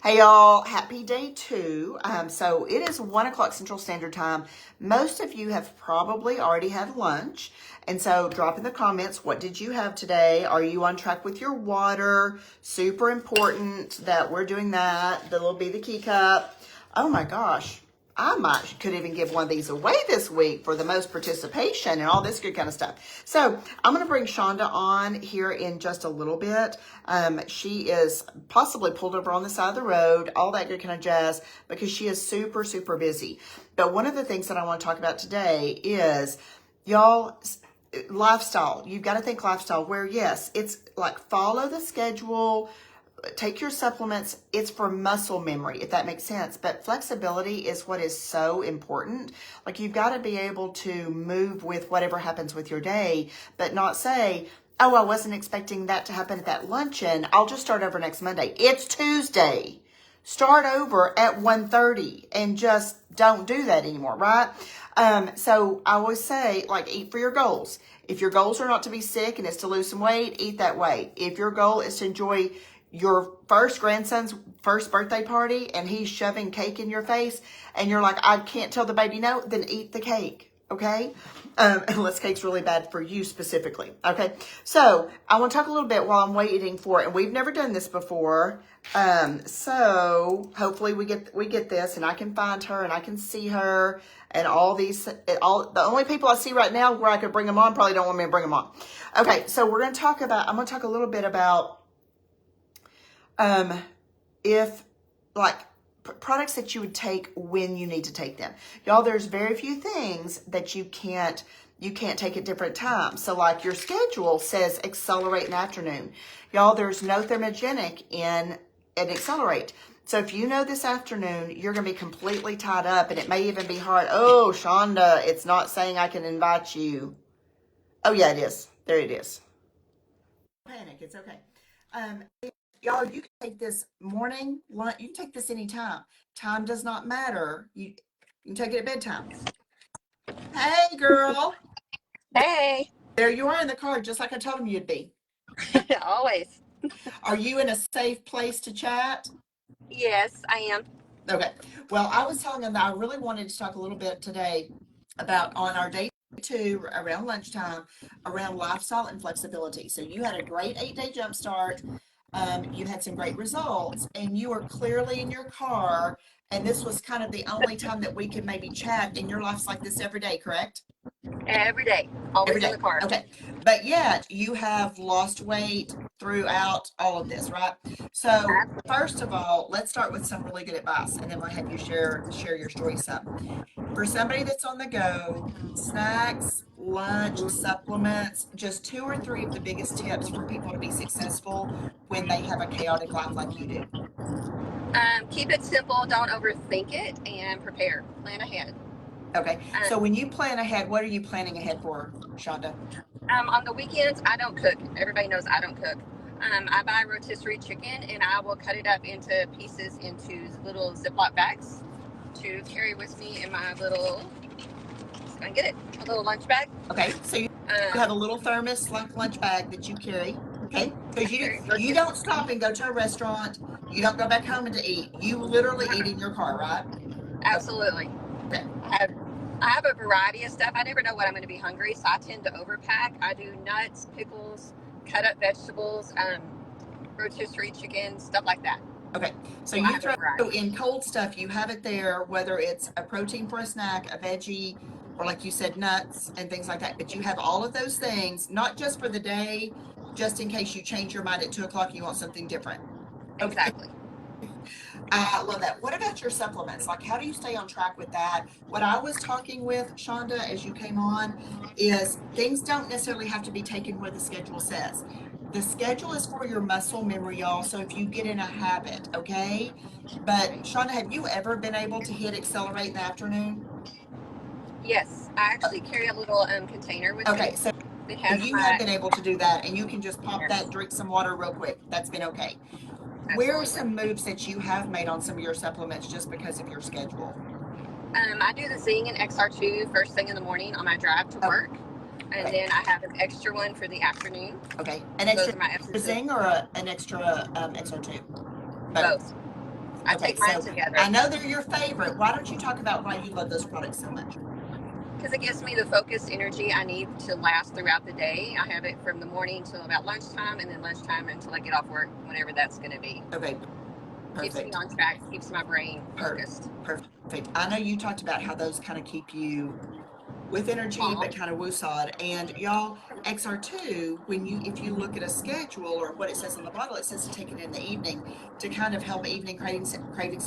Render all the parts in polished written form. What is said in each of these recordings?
Hey y'all, happy day 2. So it is 1 o'clock Central Standard Time. Most of you have probably already had lunch. And so drop in the comments, what did you have today? Are you on track with your water? Super important that we're doing that. That'll be the key cup. Oh my gosh. Could even give one of these away this week for the most participation and all this good kind of stuff. So I'm going to bring Shonda on here in just a little bit. She is possibly pulled over on the side of the road, all that good kind of jazz, because she is super, super busy. But one of the things that I want to talk about today is, y'all, lifestyle. You've got to think lifestyle where, yes, it's like follow the schedule, take your supplements. It's for muscle memory, if that makes sense. But flexibility is what is so important. Like, you've got to be able to move with whatever happens with your day, but not say, oh, I wasn't expecting that to happen at that luncheon. I'll just start over next Monday. It's Tuesday. Start over at 1:30 and just don't do that anymore, right? So I always say, like, eat for your goals. If your goals are not to be sick and it's to lose some weight, eat that way. If your goal is to enjoy your first grandson's first birthday party and he's shoving cake in your face and you're like, I can't tell the baby no, then eat the cake, okay? Unless cake's really bad for you specifically, okay? So I want to talk a little bit while I'm waiting for it, and we've never done this before. So hopefully we get this and I can find her and I can see her and the only people I see right now where I could bring them on probably don't want me to bring them on. Okay, so I'm going to talk a little bit about if like products that you would take when you need to take them. Y'all, there's very few things that you can't take at different times. So like your schedule says accelerate in the afternoon. Y'all, there's no thermogenic in an accelerate. So if you know this afternoon, you're going to be completely tied up and it may even be hard. Oh, Shonda, it's not saying I can invite you. Oh yeah, it is. There it is. Panic. It's okay. Y'all, you can take this morning, lunch, you can take this anytime. Time does not matter. You can take it at bedtime. Hey, girl. Hey. There you are in the car, just like I told him you'd be. Always. Are you in a safe place to chat? Yes, I am. Okay. Well, I was telling him that I really wanted to talk a little bit today about on our day 2 around lunchtime around lifestyle and flexibility. So you had a great 8-day jump start. You had some great results and you were clearly in your car, and this was kind of the only time that we could maybe chat, and your life's like this every day, correct? Every day. Always Every day. in the car. Okay. But yet you have lost weight throughout all of this, right? So first of all, let's start with some really good advice, and then we'll have you share your story some. For somebody that's on the go, snacks, lunch, supplements, just 2 or 3 of the biggest tips for people to be successful when they have a chaotic life like you do. Keep it simple. Don't overthink it, and prepare. Plan ahead. Okay. So when you plan ahead, what are you planning ahead for, Shonda? On the weekends, I don't cook. Everybody knows I don't cook. I buy rotisserie chicken, and I will cut it up into pieces into little Ziploc bags to carry with me in my little, a little lunch bag. Okay, so you have a little thermos lunch bag that you carry, okay? Because you don't stop and go to a restaurant. You don't go back home and to eat. You literally eat in your car, right? Absolutely. Okay. I have a variety of stuff. I never know when I'm going to be hungry, so I tend to overpack. I do nuts, pickles, cut up vegetables, rotisserie chicken, stuff like that. Okay, so you throw in cold stuff, you have it there, whether it's a protein for a snack, a veggie, or like you said, nuts and things like that. But you have all of those things, not just for the day, just in case you change your mind at 2 o'clock and you want something different. Okay. Exactly. I love that. What about your supplements? Like, how do you stay on track with that? What I was talking with Shonda as you came on is things don't necessarily have to be taken where the schedule says. The schedule is for your muscle memory, y'all. So if you get in a habit, okay? But Shonda, have you ever been able to hit accelerate in the afternoon? Yes, I actually carry a little container with me. Okay, so you have been able to do that, and you can just pop that, drink some water real quick. That's been okay. Absolutely. Where are some moves that you have made on some of your supplements just because of your schedule? I do the Zing and XR2 first thing in the morning on my drive to work. And then I have an extra one for the afternoon. Okay. An extra Zing or an extra XR2? Both. I Okay, take mine so I together know they're your favorite. Why don't you talk about why you love those products so much? because it gives me the focused energy I need to last throughout the day. I have it from the morning till about lunchtime, and then lunchtime until I get off work, whenever that's going to be. Okay, Keeps me perfect. on track, keeps my brain Per focused. Perfect. I know you talked about how those kind of keep you with energy, but Calm. kind of woosawed. And y'all, XR2, if you look at a schedule or what it says on the bottle, it says to take it in the evening to kind of help evening cravings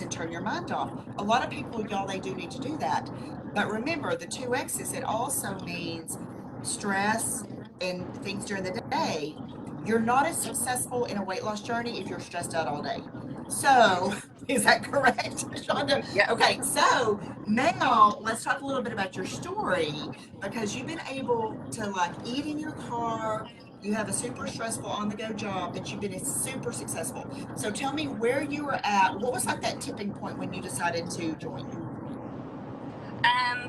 and turn your mind off. A lot of people, y'all, they do need to do that. But remember, the two X's, it also means stress and things during the day. You're not as successful in a weight loss journey if you're stressed out all day. So, is that correct, Shonda? Yep. Okay, so now let's talk a little bit about your story because you've been able to like eat in your car. You have a super stressful on the go job, but you've been super successful. So tell me where you were at. What was like that tipping point when you decided to join?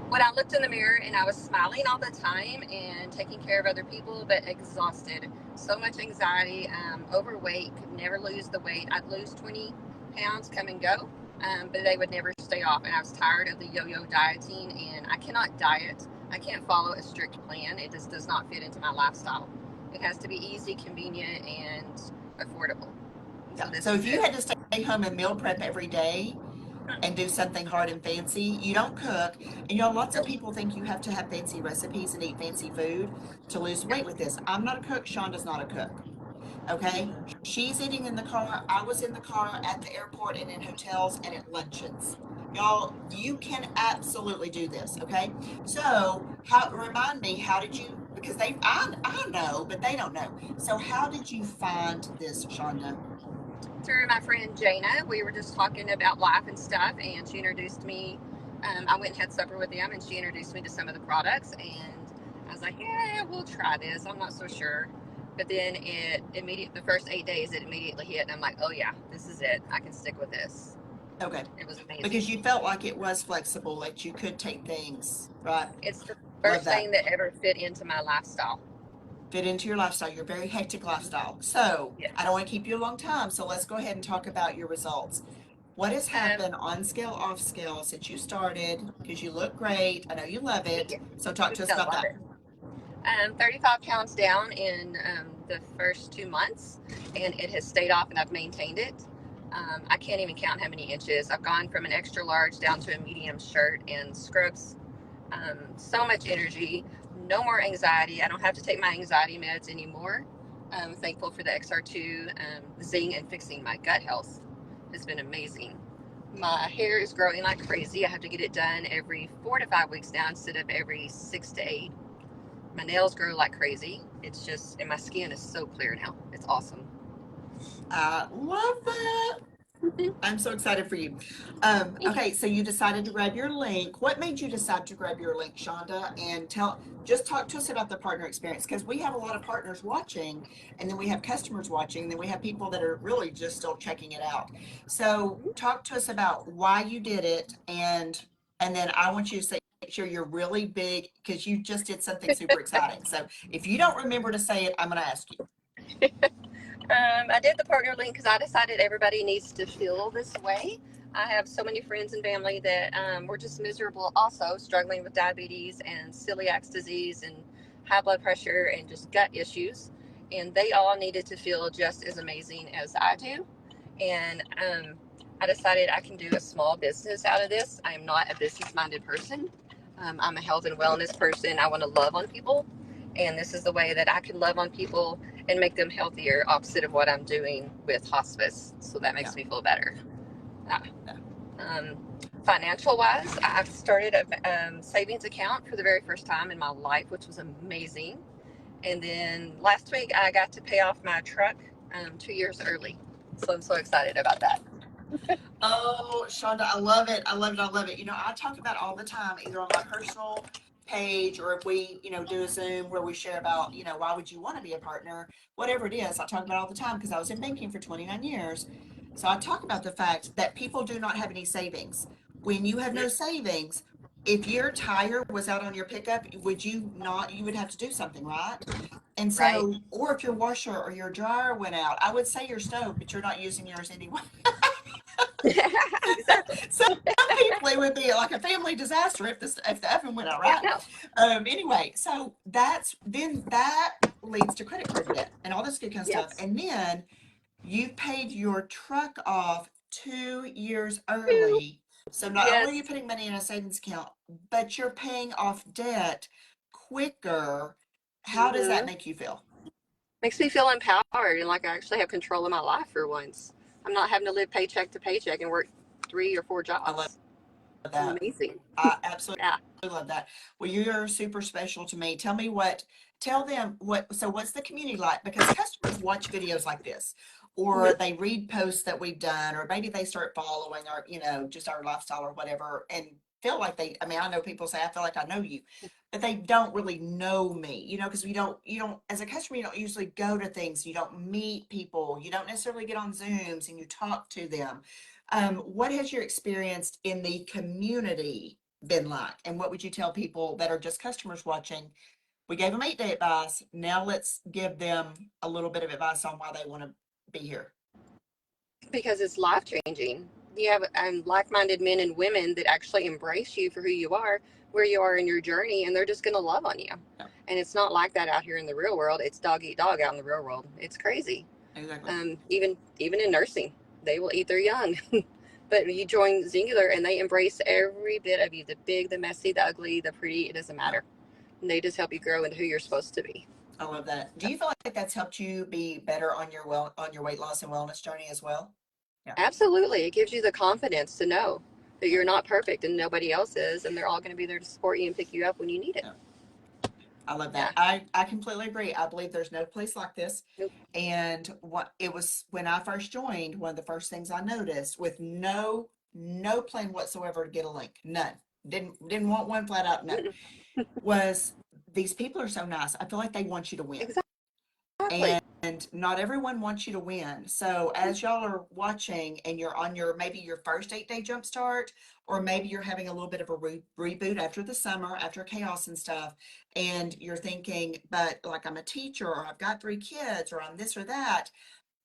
When I looked in the mirror and I was smiling all the time and taking care of other people, but exhausted, so much anxiety, overweight, could never lose the weight. I'd lose 20 pounds, come and go, but they would never stay off. And I was tired of the yo-yo dieting, and I cannot diet. I can't follow a strict plan. It just does not fit into my lifestyle. It has to be easy, convenient, and affordable. So Yeah. this So is if you it. had to stay home and meal prep every day and do something hard and fancy, you don't cook. And lots of Nope. people think you have to have fancy recipes and eat fancy food to lose weight with this. I'm not a cook. Shonda's not a cook. Okay. She's eating in the car. I was in the car at the airport and in hotels and at luncheons. Y'all, you can absolutely do this. Okay. So remind me, how did you, because I know, but they don't know. So how did you find this, Shonda? Through my friend Jana. We were just talking about life and stuff, and she introduced me. I went and had supper with them, and she introduced me to some of the products, and I was like, "Yeah, we'll try this. I'm not so sure." But then the first 8 days, it immediately hit, and I'm like, "Oh yeah, this is it. I can stick with this." Okay. It was amazing. Because you felt like it was flexible, like you could take things, right? It's the Love first that. thing that ever fit into my lifestyle. Fit into your lifestyle, your very hectic lifestyle. So I don't Yes. want to keep you a long time. So let's go ahead and talk about your results. What has Um, happened on scale, off scale since you started? Because you look great. I know you love Thank it. you. So talk to us I about love that. it. 35 pounds down in the first 2 months, and it has stayed off, and I've maintained it. I can't even count how many inches. I've gone from an extra large down to a medium shirt and scrubs. So much energy, no more anxiety. I don't have to take my anxiety meds anymore. I'm thankful for the XR2 Zing, and fixing my gut health has been amazing. My hair is growing like crazy. I have to get it done every 4 to 5 weeks now instead of every 6 to 8. My nails grow like crazy. It's just, and my skin is so clear now. It's awesome. I love that. I'm so excited for you. Thank you. Okay, so you decided to grab your link. What made you decide to grab your link, Shonda? And just talk to us about the partner experience because we have a lot of partners watching, and then we have customers watching, and then we have people that are really just still checking it out. So talk to us about why you did it, and then I want you to say make sure you're really big because you just did something super exciting. So if you don't remember to say it, I'm going to ask you. I did the partner link because I decided everybody needs to feel this way. I have so many friends and family that were just miserable, also struggling with diabetes and celiac disease and high blood pressure and just gut issues. And they all needed to feel just as amazing as I do. And I decided I can do a small business out of this. I am not a business minded person. I'm a health and wellness person. I want to love on people. And this is the way that I can love on people and make them healthier, opposite of what I'm doing with hospice. So that Yeah. makes me feel better. Uh, Yeah. um, Financial wise, I've started a savings account for the very first time in my life, which was amazing. And then last week, I got to pay off my truck 2 years early. So I'm so excited about that. Oh, Shonda, I love it. I love it. I love it. I talk about all the time, either on my personal page or if we, do a Zoom where we share about, why would you want to be a partner? Whatever it is, I talk about all the time because I was in banking for 29 years. So I talk about the fact that people do not have any savings. When you have no savings, if your tire was out on your pickup, would you not, you would have to do something, right? And Right? so, or if your washer or your dryer went out, I would say your stove, but you're not using yours anyway. would be like a family disaster if the oven went out, Yeah, right? no. Anyway, so that leads to credit card debt and all this good kind of stuff. Yes. And then you've paid your truck off 2 years Phew. early. So not only are you Yes. putting money in a savings account, but you're paying off debt quicker. How does that Hmm. make you feel? Makes me feel empowered and like I actually have control of my life for once. I'm not having to live paycheck to paycheck and work 3 or 4 I love jobs. It's that. amazing. I absolutely Yeah. love that. Well, you're super special to me. Tell them so what's the community like? Because customers watch videos like this, or Hmm. they read posts that we've done, or maybe they start following our, just our lifestyle or whatever, and feel like I mean, I know people say, I feel like I know you, but they don't really know me, because you don't, as a customer, you don't usually go to things, you don't meet people, you don't necessarily get on Zooms and you talk to them. What has your experience in the community been like? And what would you tell people that are just customers watching? We gave them 8-day advice. Now let's give them a little bit of advice on why they want to be here. Because it's life changing. You have like minded men and women that actually embrace you for who you are, where you are in your journey, and they're just going to love on you. Yeah, And it's not like that out here in the real world. It's dog eat dog out in the real world. It's crazy. exactly. Even in nursing, they will eat their young. But you join Singular, and they embrace every bit of you, the big, the messy, the ugly, the pretty. It doesn't Yeah, matter. And they just help you grow into who you're supposed to be. I love that. Do you feel like that's helped you be better on on your weight loss and wellness journey as well? Yeah, Absolutely. It gives you the confidence to know that yeah, you're not perfect and nobody else is, and they're all going to be there to support you and pick you up when you need it. yeah. I love that. Yeah. I completely agree. I believe there's no place like this. Nope. And what it was when I first joined, one of the first things I noticed with no plan whatsoever to get a link, none. Didn't want one flat out, no. Mm-mm. Was these people are so nice. I feel like they want you to win. Exactly. And not everyone wants you to win. So as y'all are watching and you're on maybe your first 8-day jump start, or maybe you're having a little bit of a reboot after the summer, after chaos and stuff, and you're thinking, but like I'm a teacher or I've got 3 kids or I'm this or that.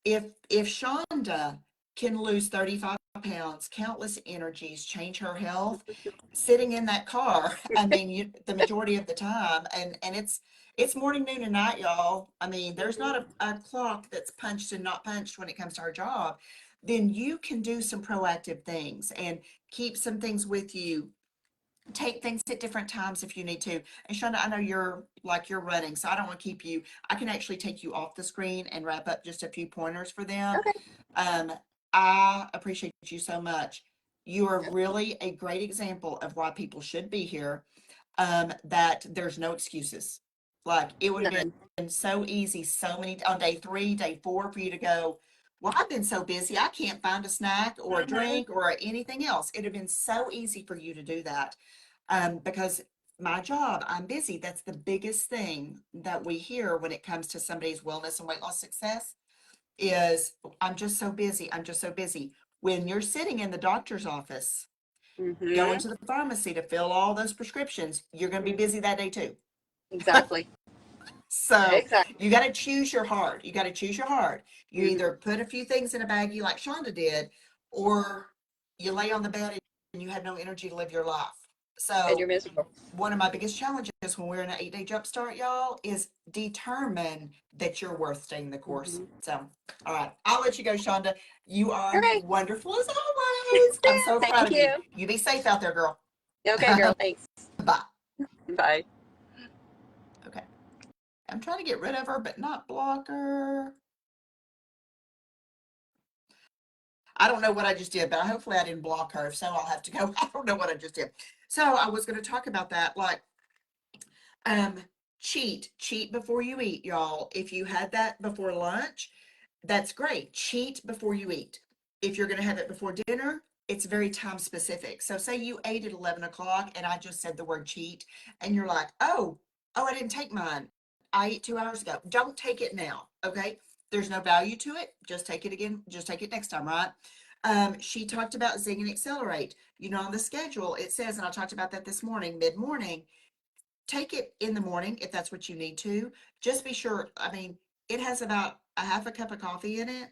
If Shonda can lose 35 pounds, countless energies, change her health, sitting in that car, I mean, the majority of the time, and it's morning, noon, and night, y'all. I mean, there's Hmm. not a clock that's punched and not punched when it comes to our job. Then you can do some proactive things and keep some things with you. Take things at different times if you need to. And Shonda, I know you're running, so I don't want to keep you. I can actually take you off the screen and wrap up just a few pointers for them. Okay. Um, I appreciate you so much. You are really a great example of why people should be here. That there's no excuses. Like it would have None. been so easy, so many on day 3, day 4 for you to go, well, I've been so busy, I can't find a snack or a Hmm. drink or anything else. It'd have been so easy for you to do that. Because my job, I'm busy. That's the biggest thing that we hear when it comes to somebody's wellness and weight loss success is I'm just so busy. I'm just so busy. When you're sitting in the doctor's office, going Hmm. to the pharmacy to fill all those prescriptions, you're going to be busy that day too. Exactly. So Exactly. you got to choose your heart. You got to choose your heart. You Hmm. either put a few things in a baggie like Shonda did, or you lay on the bed and you have no energy to live your life. And you're So miserable. one of my biggest challenges when we're in an 8-day jump start, y'all, is determine that you're worth staying the course. Hmm. So, all right, I'll let you go, Shonda. You are Okay. wonderful as always. I'm so proud Thank of you. you. You be safe out there, girl. Okay, girl. Thanks. Bye. Bye. Okay. I'm trying to get rid of her, but not block her. I don't know what I just did, but hopefully I didn't block her. If so, I'll have to go. I don't know what I just did. So I was going to talk about that. Like, um, cheat before you eat, y'all. If you had that before lunch, that's great. Cheat before you eat. If you're going to have it before dinner, it's very time specific. So say you ate at 11 o'clock and I just said the word cheat and you're like, oh, I didn't take mine. I ate 2 hours ago. Don't take it now. Okay. There's no value to it. Just take it again. Just take it next time, right? She talked about Zing and Accelerate. On the schedule, it says, and I talked about that this morning, mid morning, take it in the morning if that's what you need to. Just be sure. I mean, it has about a half a cup of coffee in it.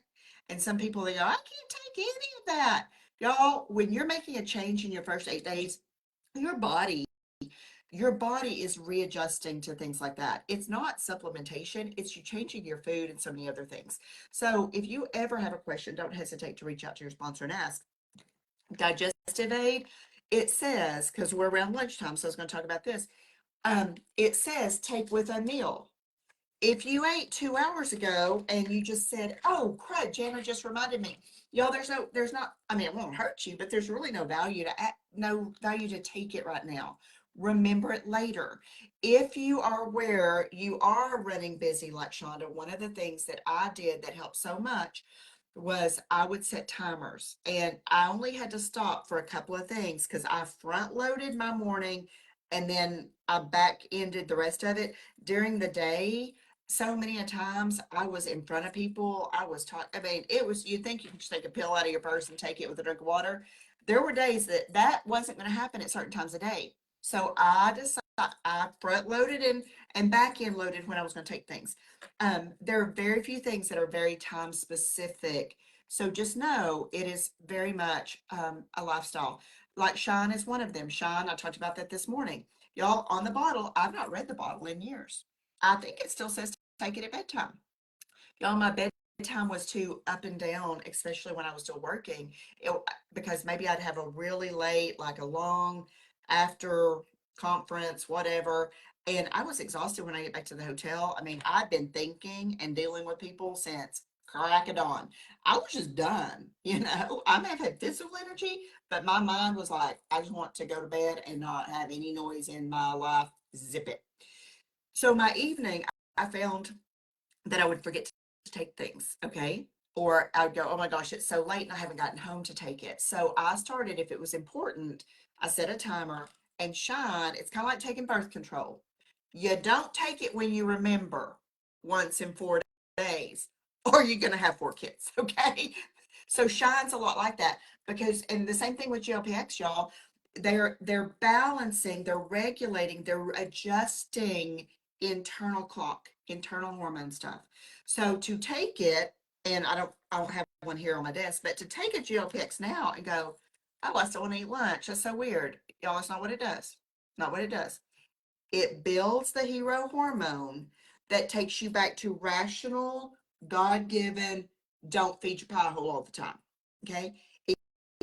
And some people they go, I can't take any of that. Y'all, when you're making a change in your first 8 days, your body your body is readjusting to things like that. It's not supplementation, it's you changing your food and so many other things. So if you ever have a question, don't hesitate to reach out to your sponsor and ask. Digestive aid, it says, because we're around lunchtime, so I was going to talk about this. It says take with a meal. If you ate 2 hours ago and you just said, "Oh, crud, Jana just reminded me," y'all, there's not. I mean, it won't hurt you, but there's really no value to take it right now. Remember it later. If you are aware you are running busy like Shonda, one of the things that I did that helped so much was I would set timers, and I only had to stop for a couple of things because I front loaded my morning and then I back ended the rest of it during the day. So many a times I was in front of people. I was taught, I mean, it was, you think you can just take a pill out of your purse and take it with a drink of water. There were days that that wasn't going to happen at certain times of day. So I decided I front loaded and back end loaded when I was going to take things. There are very few things that are very time specific. So just know it is very much a lifestyle. Like Shine is one of them. Shine, I talked about that this morning. Y'all, on the bottle, I've not read the bottle in years. I think it still says take it at bedtime. Y'all, my bedtime was too up and down, especially when I was still working, it, because maybe I'd have a really late, like a long after conference, whatever. And I was exhausted when I get back to the hotel. I mean, I've been thinking and dealing with people since crack of dawn. I was just done, you know. I may have had physical energy, but my mind was like, I just want to go to bed and not have any noise in my life. Zip it. So my evening, I found that I would forget to take things, okay? Or I would go, oh my gosh, it's so late and I haven't gotten home to take it. So I started, if it was important, I set a timer and Shine, it's kind of like taking birth control. You don't take it when you remember once in 4 days, or you're going to have 4 kids, okay? So Shine's a lot like that because, and the same thing with GLP-X, y'all, they're balancing, they're regulating, they're adjusting internal clock, internal hormone stuff. So to take it, and I don't have one here on my desk, but to take a GLP-X now and go, oh, I still want to eat lunch. That's so weird. Y'all, it's not what it does. Not what it does. It builds the hero hormone that takes you back to rational, God-given, don't feed your pie hole all the time. Okay? It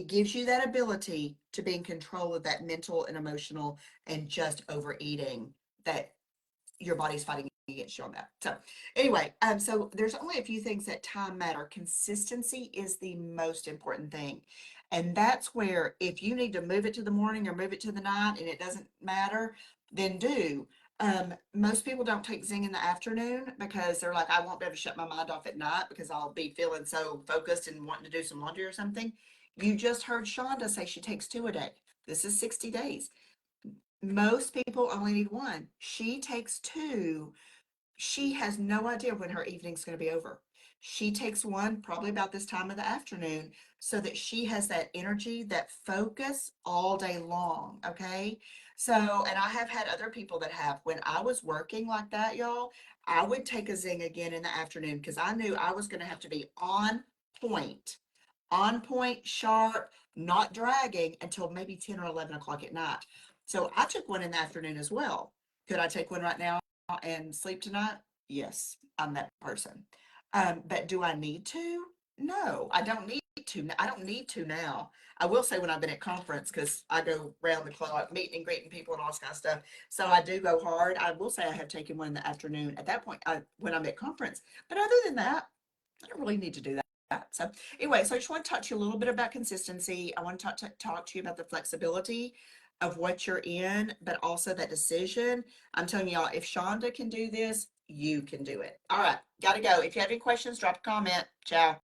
gives you that ability to be in control of that mental and emotional and just overeating that your body's fighting against you on that. So anyway, so there's only a few things that time matter. Consistency is the most important thing. And that's where if you need to move it to the morning or move it to the night and it doesn't matter, then do. Most people don't take Zing in the afternoon because they're like, I won't be able to shut my mind off at night because I'll be feeling so focused and wanting to do some laundry or something. You just heard Shonda say she takes 2 a day. This is 60 days. Most people only need one. She takes two. She has no idea when her evening's going to be over. She takes one probably about this time of the afternoon so that she has that energy, that focus all day long. Okay. So, and I have had other people that have, when I was working like that, y'all, I would take a Zing again in the afternoon because I knew I was going to have to be point on point, sharp, not dragging until maybe 10 or 11 o'clock at night. So I took one in the afternoon as well. Could I take one right now and sleep tonight? Yes, I'm that person. But do I need to? No, I don't need to. I don't need to now. I will say when I've been at conference, because I go round the clock, meeting and greeting people and all this kind of stuff. So I do go hard. I will say I have taken one in the afternoon at that point when I'm at conference. But other than that, I don't really need to do that. So anyway, so I just want to talk to you a little bit about consistency. I want to talk to you about the flexibility of what you're in, but also that decision. I'm telling y'all, if Shonda can do this, you can do it. All right, gotta go. If you have any questions, drop a comment. Ciao.